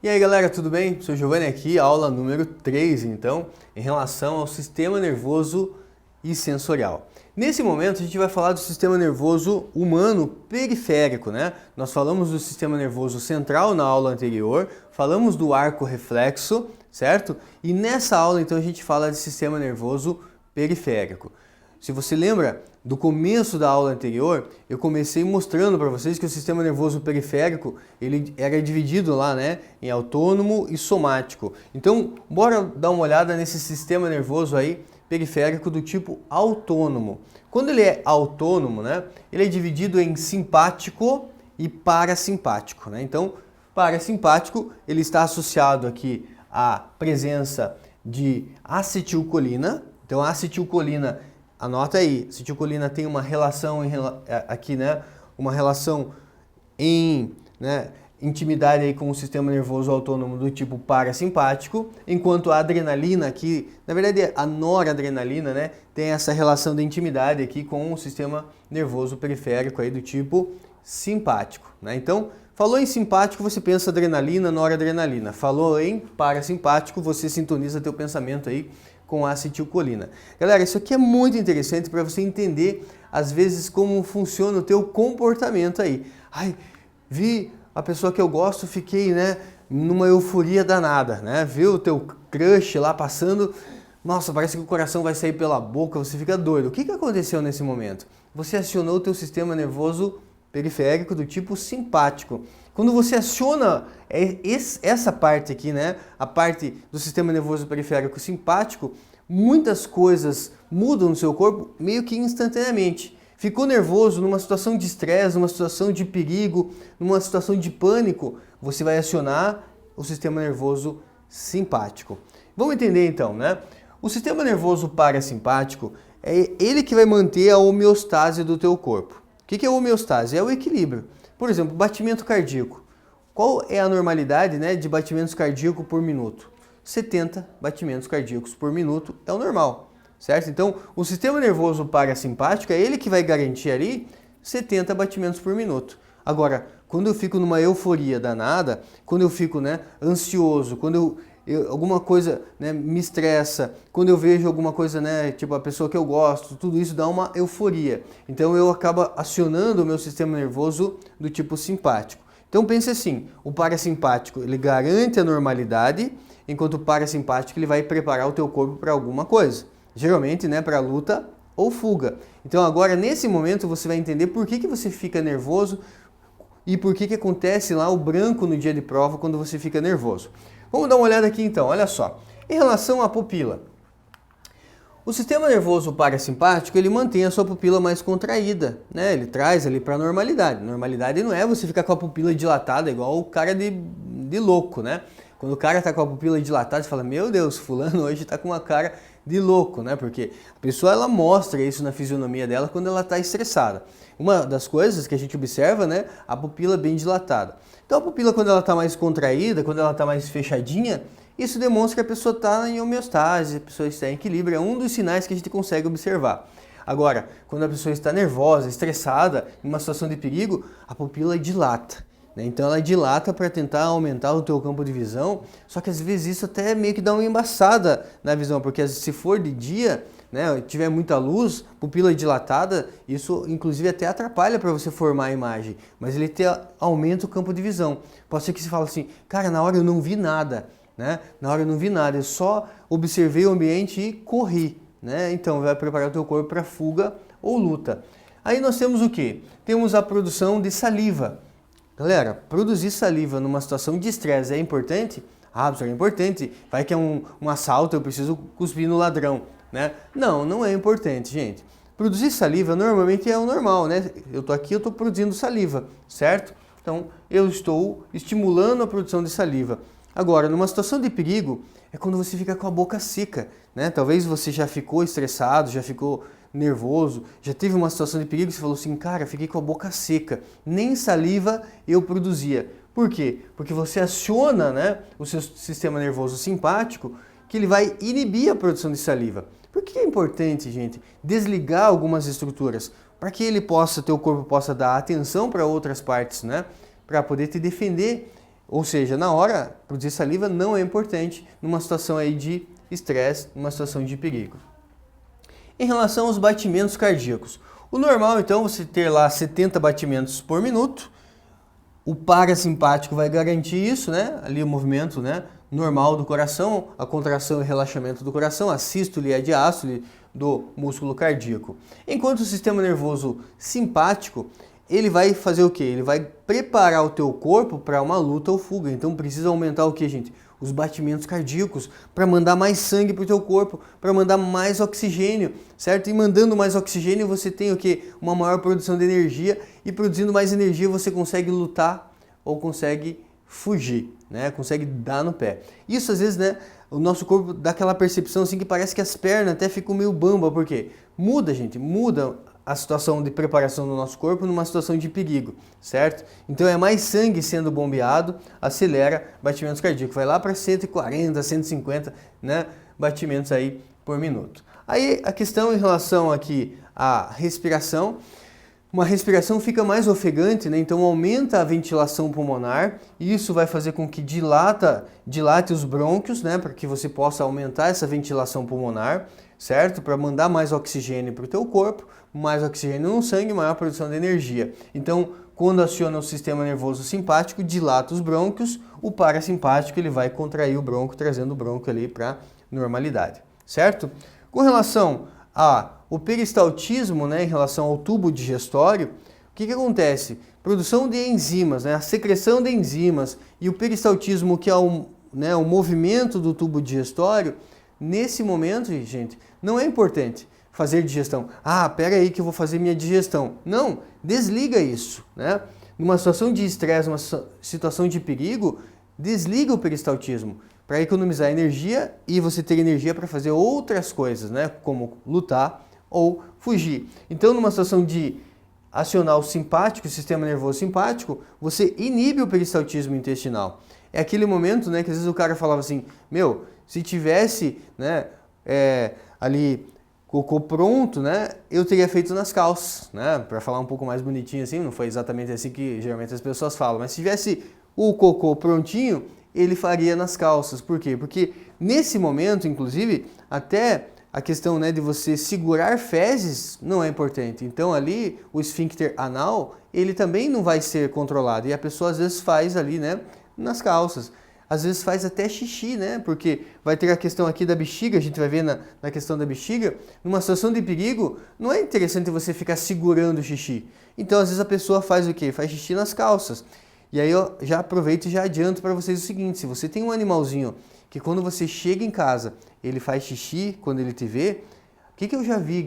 E aí galera, tudo bem? Sou Giovanni aqui, aula número 3 então, em relação ao sistema nervoso e sensorial. Nesse momento a gente vai falar do sistema nervoso humano periférico, né? Nós falamos do sistema nervoso central na aula anterior, falamos do arco reflexo, certo? E nessa aula então a gente fala de sistema nervoso periférico. Se você lembra do começo da aula anterior, eu comecei mostrando para vocês que o sistema nervoso periférico ele era dividido lá, né, em autônomo e somático. Então, bora dar uma olhada nesse sistema nervoso aí periférico do tipo autônomo. Quando ele é autônomo, né, ele é dividido em simpático e parasimpático, né? Então, parasimpático ele está associado aqui à presença de acetilcolina. Então, a acetilcolina, anota aí, acetilcolina tem uma relação aqui, né? Uma relação em intimidade aí com o sistema nervoso autônomo do tipo parasimpático, enquanto a adrenalina aqui, na verdade a noradrenalina, né, tem essa relação de intimidade aqui com o sistema nervoso periférico aí do tipo simpático, né? Então, falou em simpático, você pensa adrenalina, noradrenalina. Falou em parasimpático, você sintoniza teu pensamento aí com a acetilcolina. Galera, isso aqui é muito interessante para você entender, às vezes, como funciona o teu comportamento aí. Ai, vi a pessoa que eu gosto, fiquei, né, numa euforia danada, né? Viu o teu crush lá passando, nossa, parece que o coração vai sair pela boca, você fica doido. O que aconteceu nesse momento? Você acionou o teu sistema nervoso periférico do tipo simpático. Quando você aciona essa parte aqui, né, a parte do sistema nervoso periférico simpático, muitas coisas mudam no seu corpo meio que instantaneamente. Ficou nervoso numa situação de estresse, numa situação de perigo, numa situação de pânico, você vai acionar o sistema nervoso simpático. Vamos entender então, né? O sistema nervoso parasimpático é ele que vai manter a homeostase do teu corpo. O que é homeostase? É o equilíbrio. Por exemplo, batimento cardíaco. Qual é a normalidade, né, de batimentos cardíacos por minuto? 70 batimentos cardíacos por minuto é o normal, certo? Então, o sistema nervoso parasimpático é ele que vai garantir ali 70 batimentos por minuto. Agora, quando eu fico numa euforia danada, quando eu fico, né, ansioso, quando alguma coisa, né, me estressa, quando eu vejo alguma coisa, né, tipo a pessoa que eu gosto, tudo isso dá uma euforia. Então eu acabo acionando o meu sistema nervoso do tipo simpático. Então pense assim, o parasimpático ele garante a normalidade, enquanto o parasimpático ele vai preparar o teu corpo para alguma coisa. Geralmente, né, para luta ou fuga. Então agora nesse momento você vai entender por que você fica nervoso e por que acontece lá o branco no dia de prova quando você fica nervoso. Vamos dar uma olhada aqui então, olha só. Em relação à pupila, o sistema nervoso parasimpático ele mantém a sua pupila mais contraída, né? Ele traz ali para a normalidade. Normalidade não é você ficar com a pupila dilatada igual o cara de louco, né? Quando o cara está com a pupila dilatada, você fala, meu Deus, fulano hoje está com uma cara de louco, né? Porque a pessoa ela mostra isso na fisionomia dela quando ela está estressada. Uma das coisas que a gente observa, né, a pupila bem dilatada. Então a pupila quando ela está mais contraída, quando ela está mais fechadinha, isso demonstra que a pessoa está em homeostase, a pessoa está em equilíbrio, é um dos sinais que a gente consegue observar. Agora, quando a pessoa está nervosa, estressada, em uma situação de perigo, a pupila dilata. Então ela dilata para tentar aumentar o teu campo de visão, só que às vezes isso até meio que dá uma embaçada na visão, porque se for de dia, né, tiver muita luz, pupila dilatada, isso inclusive até atrapalha para você formar a imagem, mas ele aumenta o campo de visão. Pode ser que você fale assim, cara, na hora eu não vi nada, né? Na hora eu não vi nada, eu só observei o ambiente e corri, né? Então vai preparar o teu corpo para fuga ou luta. Aí nós temos o que? Temos a produção de saliva. Galera, produzir saliva numa situação de estresse é importante? Ah, é importante. Vai que é um assalto, eu preciso cuspir no ladrão, né? Não, não é importante, gente. Produzir saliva normalmente é o normal, né? Eu tô aqui, eu tô produzindo saliva, certo? Então, eu estou estimulando a produção de saliva. Agora, numa situação de perigo, é quando você fica com a boca seca, né? Talvez você já ficou estressado, já ficou nervoso, já teve uma situação de perigo e você falou assim, cara, fiquei com a boca seca, nem saliva eu produzia. Por quê? Porque você aciona, né, o seu sistema nervoso simpático, que ele vai inibir a produção de saliva. Por que é importante, gente, desligar algumas estruturas? Para que teu corpo possa dar atenção para outras partes, né? Para poder te defender Ou seja, na hora, produzir saliva não é importante numa situação aí de estresse, numa situação de perigo. Em relação aos batimentos cardíacos, o normal então é você ter lá 70 batimentos por minuto. O parasimpático vai garantir isso, né? Ali o movimento, né, normal do coração, a contração e relaxamento do coração, a sístole e a diástole do músculo cardíaco. Enquanto o sistema nervoso simpático, ele vai fazer o quê? Ele vai preparar o teu corpo para uma luta ou fuga. Então precisa aumentar o quê, gente? Os batimentos cardíacos, para mandar mais sangue para o teu corpo, para mandar mais oxigênio, certo? E mandando mais oxigênio você tem o quê? Uma maior produção de energia, e produzindo mais energia você consegue lutar ou consegue fugir, né? Consegue dar no pé. Isso às vezes, né, o nosso corpo dá aquela percepção assim que parece que as pernas até ficam meio bamba, porque muda, gente, muda a situação de preparação do nosso corpo numa situação de perigo, certo? Então é mais sangue sendo bombeado, acelera batimentos cardíacos, vai lá para 140, 150, né, batimentos aí por minuto. Aí a questão em relação aqui à respiração, uma respiração fica mais ofegante, né? Então aumenta a ventilação pulmonar, e isso vai fazer com que dilate os brônquios, né, para que você possa aumentar essa ventilação pulmonar, certo? Para mandar mais oxigênio para o teu corpo, mais oxigênio no sangue, maior produção de energia. Então, quando aciona o sistema nervoso simpático, dilata os brônquios, o parasimpático ele vai contrair o brônquio, trazendo o brônquio ali para normalidade, certo? Com relação ao peristaltismo, né, em relação ao tubo digestório, o que acontece? Produção de enzimas, né, a secreção de enzimas e o peristaltismo, que é o movimento do tubo digestório. Nesse momento, gente, não é importante fazer digestão. Ah, pera aí que eu vou fazer minha digestão. Não, desliga isso, né? Numa situação de estresse, numa situação de perigo, desliga o peristaltismo para economizar energia e você ter energia para fazer outras coisas, né? Como lutar ou fugir. Então, numa situação de acionar o simpático, o sistema nervoso simpático, você inibe o peristaltismo intestinal. É aquele momento, né, que às vezes o cara falava assim, meu, se tivesse, né, ali cocô pronto, né, eu teria feito nas calças, né, para falar um pouco mais bonitinho assim, não foi exatamente assim que geralmente as pessoas falam, mas se tivesse o cocô prontinho, ele faria nas calças. Por quê? Porque nesse momento, inclusive, até a questão, né, de você segurar fezes não é importante. Então ali o esfíncter anal, ele também não vai ser controlado, e a pessoa às vezes faz ali, né, nas calças. Às vezes faz até xixi, né? Porque vai ter a questão aqui da bexiga, a gente vai ver na questão da bexiga. Numa situação de perigo, não é interessante você ficar segurando o xixi. Então, às vezes a pessoa faz o quê? Faz xixi nas calças. E aí eu já aproveito e já adianto para vocês o seguinte, se você tem um animalzinho que quando você chega em casa, ele faz xixi quando ele te vê, o que eu já vi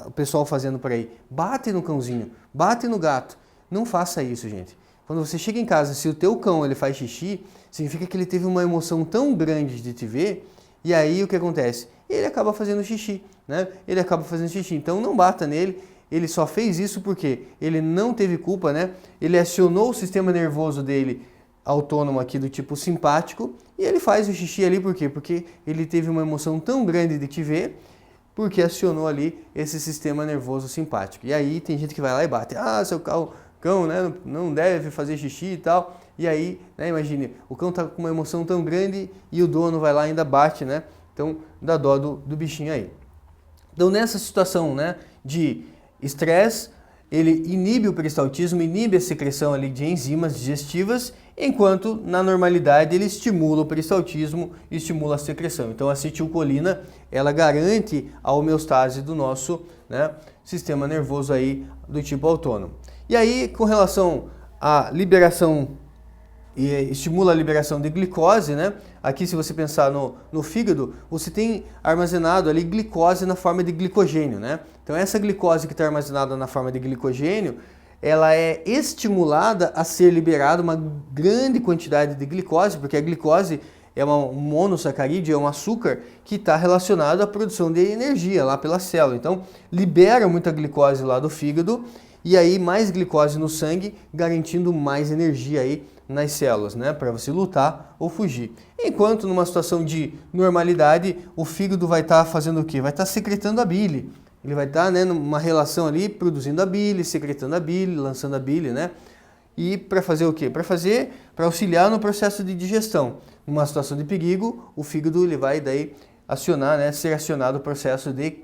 o pessoal fazendo por aí? Bate no cãozinho, bate no gato. Não faça isso, gente. Quando você chega em casa, se o teu cão ele faz xixi, significa que ele teve uma emoção tão grande de te ver, e aí o que acontece? Ele acaba fazendo xixi, né? Ele acaba fazendo xixi, então não bata nele, ele só fez isso porque ele não teve culpa, né? Ele acionou o sistema nervoso dele autônomo aqui do tipo simpático, e ele faz o xixi ali por quê? Porque ele teve uma emoção tão grande de te ver, porque acionou ali esse sistema nervoso simpático. E aí tem gente que vai lá e bate, seu cão, né, não deve fazer xixi e tal. E aí, né, imagine, o cão tá com uma emoção tão grande e o dono vai lá e ainda bate, né? Então dá dó do bichinho aí. Então nessa situação, né, de estresse, ele inibe o peristaltismo, inibe a secreção ali de enzimas digestivas, enquanto na normalidade ele estimula o peristaltismo e estimula a secreção. Então a acetilcolina, ela garante a homeostase do nosso, né, sistema nervoso aí do tipo autônomo. E aí, com relação à liberação, estimula a liberação de glicose, né? Aqui, se você pensar no fígado, você tem armazenado ali glicose na forma de glicogênio, né? Então, essa glicose que está armazenada na forma de glicogênio, ela é estimulada a ser liberada uma grande quantidade de glicose, porque a glicose é um monossacarídeo, é um açúcar que está relacionado à produção de energia lá pela célula. Então, libera muita glicose lá do fígado, e aí mais glicose no sangue, garantindo mais energia aí nas células, né, para você lutar ou fugir. Enquanto numa situação de normalidade, o fígado vai estar fazendo o quê? Vai estar secretando a bile. Ele vai estar, né, numa relação ali, produzindo a bile, secretando a bile, lançando a bile, né? e para fazer o quê? Para auxiliar no processo de digestão. Numa situação de perigo, o fígado ele vai daí acionar, né, ser acionado o processo de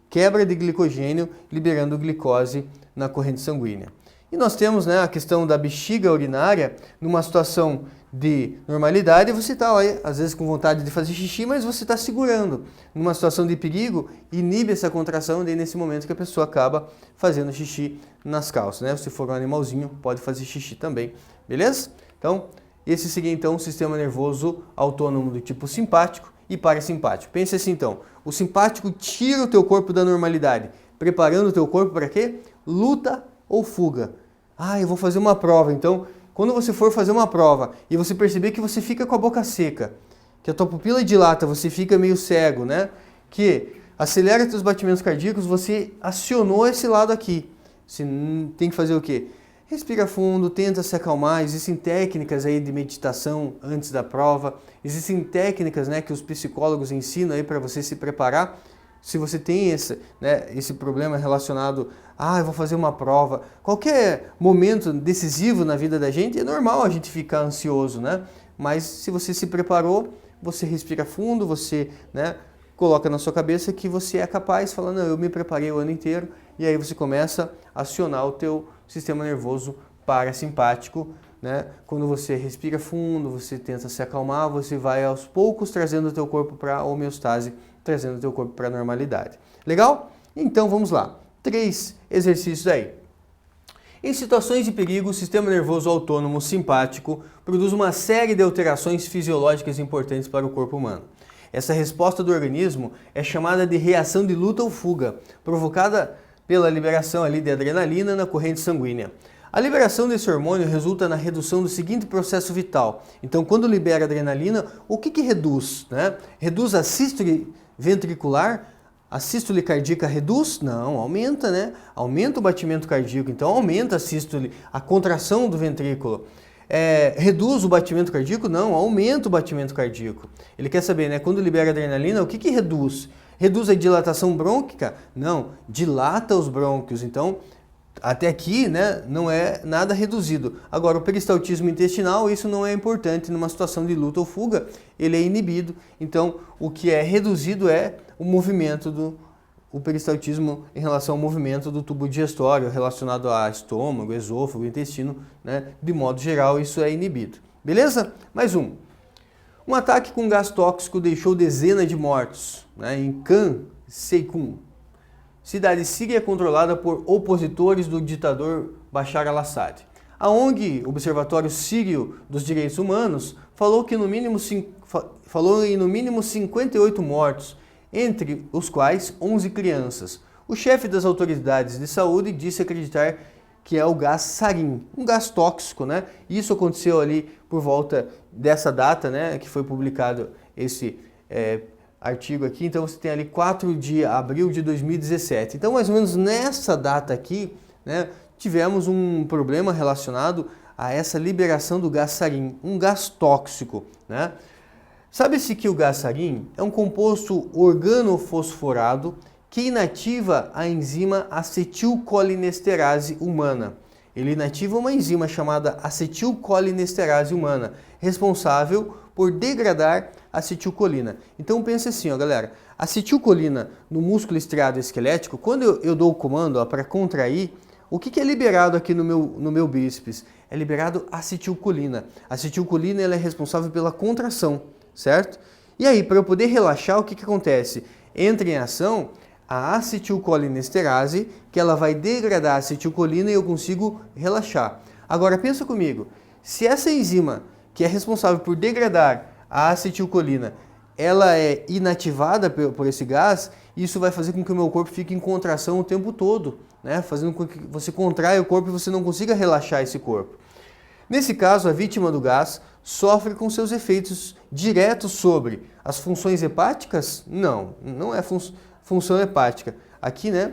quebra de glicogênio, liberando glicose na corrente sanguínea. E nós temos, né, a questão da bexiga urinária, numa situação de normalidade, você está, às vezes, com vontade de fazer xixi, mas você está segurando. Numa situação de perigo, inibe essa contração, daí nesse momento que a pessoa acaba fazendo xixi nas calças, né? Se for um animalzinho, pode fazer xixi também, beleza? Então, esse seria então o sistema nervoso autônomo do tipo simpático e parasimpático. Pense assim então, o simpático tira o teu corpo da normalidade, preparando o teu corpo para quê? Luta ou fuga. Eu vou fazer uma prova, então, quando você for fazer uma prova e você perceber que você fica com a boca seca, que a tua pupila dilata, você fica meio cego, né? Que acelera teus batimentos cardíacos, você acionou esse lado aqui. Você tem que fazer o quê? Respira fundo, tenta se acalmar. Existem técnicas aí de meditação antes da prova. Existem técnicas, né, que os psicólogos ensinam aí para você se preparar. Se você tem esse problema relacionado, eu vou fazer uma prova. Qualquer momento decisivo na vida da gente, é normal a gente ficar ansioso, né? Mas se você se preparou, você respira fundo, você, né, coloca na sua cabeça que você é capaz, falando, eu me preparei o ano inteiro, e aí você começa a acionar o teu sistema nervoso parasimpático, né? Quando você respira fundo, você tenta se acalmar, você vai aos poucos trazendo o teu corpo para a homeostase, trazendo o teu corpo para a normalidade. Legal? Então vamos lá. 3 exercícios aí. Em situações de perigo, o sistema nervoso autônomo simpático produz uma série de alterações fisiológicas importantes para o corpo humano. Essa resposta do organismo é chamada de reação de luta ou fuga, provocada pela liberação ali de adrenalina na corrente sanguínea. A liberação desse hormônio resulta na redução do seguinte processo vital. Então, quando libera adrenalina, o que reduz? Né? Reduz a sístole ventricular? A sístole cardíaca reduz? Não, aumenta, né? Aumenta o batimento cardíaco, então aumenta a sístole, a contração do ventrículo. Reduz o batimento cardíaco? Não, aumenta o batimento cardíaco. Ele quer saber, né? Quando libera adrenalina, o que reduz? Reduz a dilatação brônquica? Não, dilata os brônquios. Então, até aqui, né, não é nada reduzido. Agora, o peristaltismo intestinal, isso não é importante numa situação de luta ou fuga, ele é inibido. Então, o que é reduzido é o movimento o peristaltismo em relação ao movimento do tubo digestório relacionado a estômago, esôfago, intestino, né? De modo geral, isso é inibido. Beleza? Mais um. Um ataque com gás tóxico deixou dezenas de mortos, né, em Khan Sheikhoun, cidade síria controlada por opositores do ditador Bashar al-Assad. A ONG Observatório Sírio dos Direitos Humanos falou em no mínimo 58 mortos, entre os quais 11 crianças. O chefe das autoridades de saúde disse acreditar que é o gás sarin, um gás tóxico, né? Isso aconteceu ali por volta dessa data, né, que foi publicado esse artigo aqui. Então você tem ali 4 de abril de 2017. Então, mais ou menos nessa data aqui, né, tivemos um problema relacionado a essa liberação do gás sarin, um gás tóxico, né? Sabe-se que o gás sarin é um composto organofosforado que inativa a enzima acetilcolinesterase humana. Ele inativa uma enzima chamada acetilcolinesterase humana, responsável por degradar acetilcolina. Então pense assim, galera, acetilcolina no músculo estriado esquelético, quando eu dou o comando para contrair, o que é liberado aqui no meu bíceps? É liberado acetilcolina. A acetilcolina ela é responsável pela contração, certo? E aí, para eu poder relaxar, o que acontece? Entra em ação a acetilcolinesterase, que ela vai degradar a acetilcolina e eu consigo relaxar. Agora, pensa comigo, se essa enzima, que é responsável por degradar a acetilcolina, ela é inativada por esse gás, isso vai fazer com que o meu corpo fique em contração o tempo todo, né? Fazendo com que você contraia o corpo e você não consiga relaxar esse corpo. Nesse caso, a vítima do gás sofre com seus efeitos diretos sobre as funções hepáticas? Não é função hepática. Aqui, né,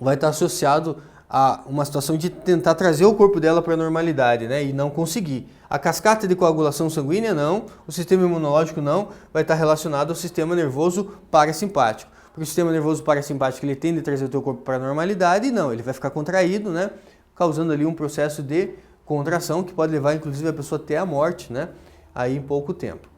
vai estar associado a uma situação de tentar trazer o corpo dela para a normalidade, né, e não conseguir. A cascata de coagulação sanguínea, não. O sistema imunológico, não. Vai estar relacionado ao sistema nervoso parasimpático. Porque o sistema nervoso parasimpático, ele tende a trazer o teu corpo para a normalidade e não, ele vai ficar contraído, né, causando ali um processo de contração que pode levar inclusive a pessoa até a morte, né? Aí em pouco tempo.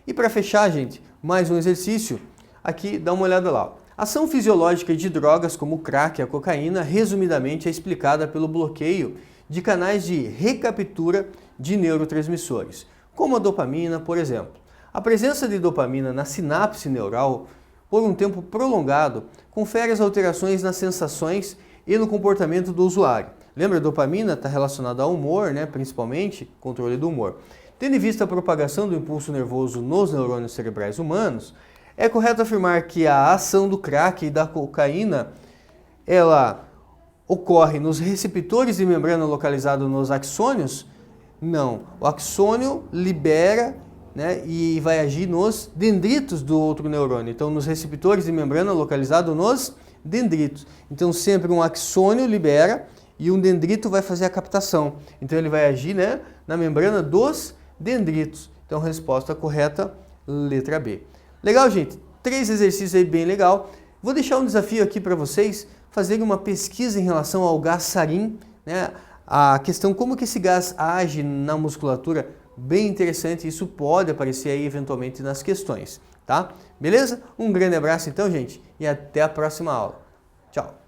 E para fechar, gente, mais um exercício. Aqui, dá uma olhada lá. A ação fisiológica de drogas como o crack e a cocaína, resumidamente, é explicada pelo bloqueio de canais de recaptura de neurotransmissores, como a dopamina, por exemplo. A presença de dopamina na sinapse neural por um tempo prolongado confere as alterações nas sensações e no comportamento do usuário. Lembra, a dopamina está relacionada ao humor, né? Principalmente controle do humor. Tendo em vista a propagação do impulso nervoso nos neurônios cerebrais humanos, é correto afirmar que a ação do crack e da cocaína ela ocorre nos receptores de membrana localizados nos axônios? Não. O axônio libera, né, e vai agir nos dendritos do outro neurônio. Então, nos receptores de membrana localizados nos dendritos. Então, sempre um axônio libera e um dendrito vai fazer a captação. Então, ele vai agir, né, na membrana dos dendritos. Então, resposta correta, letra B. Legal, gente? 3 exercícios aí bem legal. Vou deixar um desafio aqui para vocês fazerem uma pesquisa em relação ao gás sarin, né? A questão como que esse gás age na musculatura, bem interessante, isso pode aparecer aí eventualmente nas questões, tá? Beleza? Um grande abraço então, gente, e até a próxima aula. Tchau!